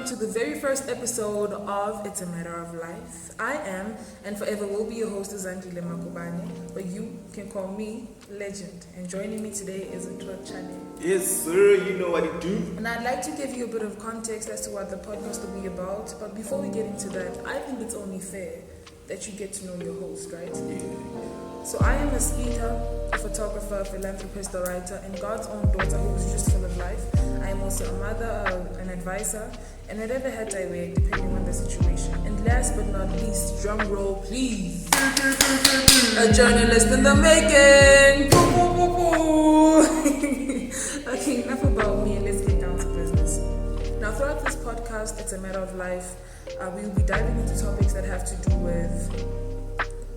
to the very first episode of It's a Matter of Life. I am and forever will be your host, Zandile Makubane, but you can call me Legend. And joining me today is Ntwa Chane. Yes, sir, you know what to do. And I'd like to give you a bit of context as to what the podcast will be about. But before we get into that, I think it's only fair that you get to know your host, right? Yeah. So I am a speaker, a photographer, a philanthropist, a writer, and God's own daughter who's just full of life. I am also a mother, an advisor, and whatever hat I wear, depending on the situation. And last but not least, drum roll, please. A journalist in the making. Okay, enough about me, and let's get down to business. Now, throughout this podcast, It's a Matter of Life, we will be diving into topics that have to do with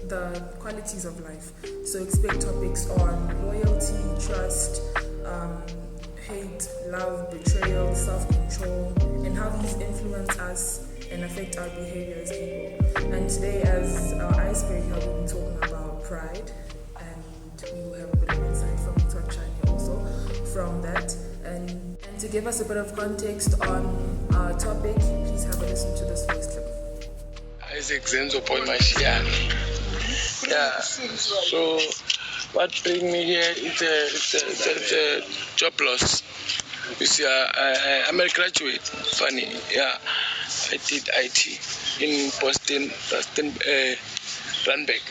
the qualities of life. So expect topics on loyalty, trust, hate, love, betrayal, self-control, and how these influence us and affect our behavior as people. And today, as our icebreaker, we'll be talking about pride, and we will have a bit of insight from Ntwa Chane also from that. And to give us a bit of context on our topic, please have a listen to this voice clip. Isaac Zenzo Paul Mashiach. Yeah, so what brings me here is a job loss. You see, I'm a graduate, funny, yeah. I did IT in Boston, Randburg.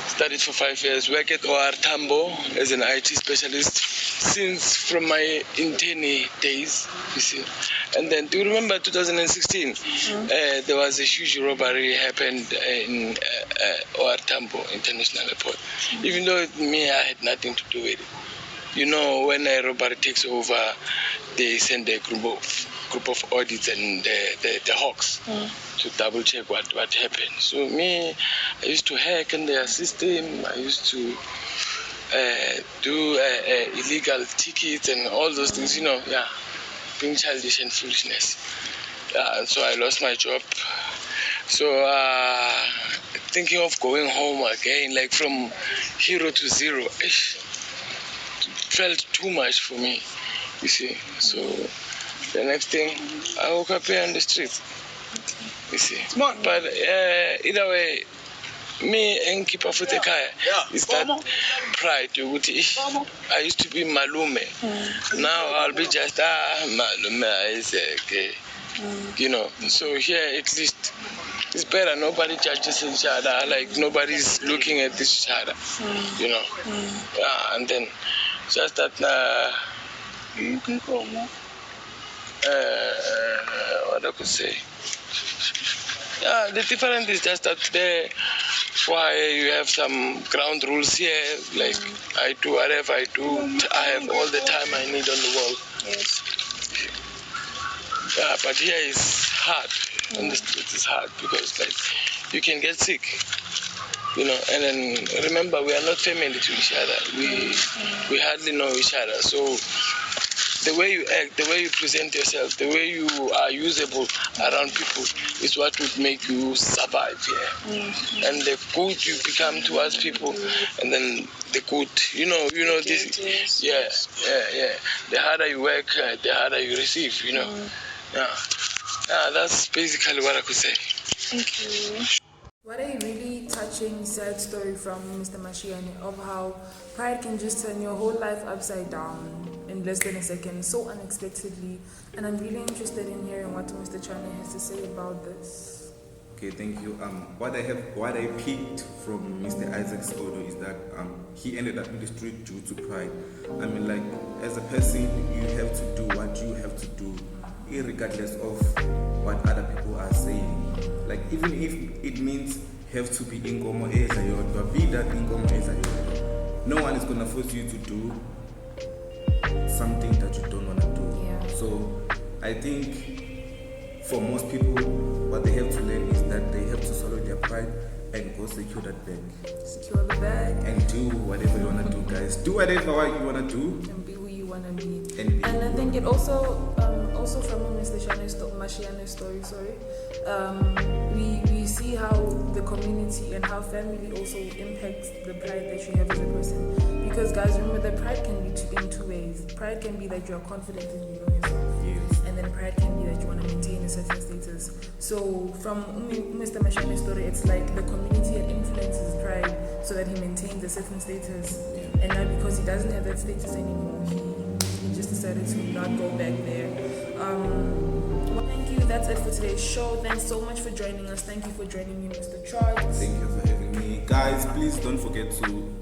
Studied for 5 years, worked at OR Tambo as an IT specialist since from my internee days, you see. And then, do you remember 2016? There was a huge robbery happened in OR Tambo International Airport. Even though me, I had nothing to do with it. You know, when a robbery takes over, they send a group of audits and the hawks to double check what happened. So me, I used to hack in their system. I used to do illegal tickets and all those things, you know, yeah, being childish and foolishness. And so I lost my job. So thinking of going home again, like from hero to zero, it felt too much for me, you see. So the next thing, I woke up here on the street, you see. But either way, me and keep up with the car is that pride. I used to be Malume. Now I'll be just Malume Isaac. You know, so here at least it's better. Nobody judges each other. Like nobody's looking at each other. You know. And then just that what I could say. Yeah, the difference is just that there, why you have some ground rules here, like I do whatever I do, I have all the time I need on the world. Yes. Yeah, but here is hard. On the streets is hard because like you can get sick, you know. And then remember, we are not family to each other. We hardly know each other. So the way you act, the way you present yourself, the way you are usable around people is what would make you survive here. And the good you become towards people, and then the good, you know this. Yeah. The harder you work, the harder you receive. You know. Yeah, that's basically what I could say. Thank you. What a really touching, sad story from Mr. Mashiane of how pride can just turn your whole life upside down in less than a second, so unexpectedly. And I'm really interested in hearing what Mr. Chane has to say about this. Okay, thank you. What I picked from Mr. Isaac's audio is that he ended up in the street due to pride. I mean, like, as a person, you have to do what you have to do, regardless of what other people are saying. Like, even if it means have to be inkomo ezayodwa, be that inkomo ezayodwa. No one is gonna force you to do something that you don't wanna do. Yeah. So I think for most people, what they have to learn is that they have to swallow their pride and go secure that bag. Secure the bag. And do whatever you wanna do, guys. Do whatever you wanna do. And be who you wanna be. And I think it also from Mr. Mashiane's story, we see how the community and how family also impacts the pride that you have as a person. Because guys, remember that pride can be in two ways. pride can be that you are confident in you know yourself. Yes. And then pride can be that you want to maintain a certain status. So from Mr. Mashane's story, it's like the community had influenced his pride so that he maintains a certain status. And now because he doesn't have that status anymore, he just decided to not go back there. Well, thank you. That's it for today's show. Thanks so much for joining us. Thank you for joining me, Mr. Charles. Thank you for having me. Guys, please don't forget to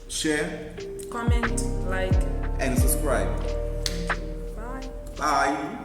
share, Comment, like, and subscribe. bye. Bye.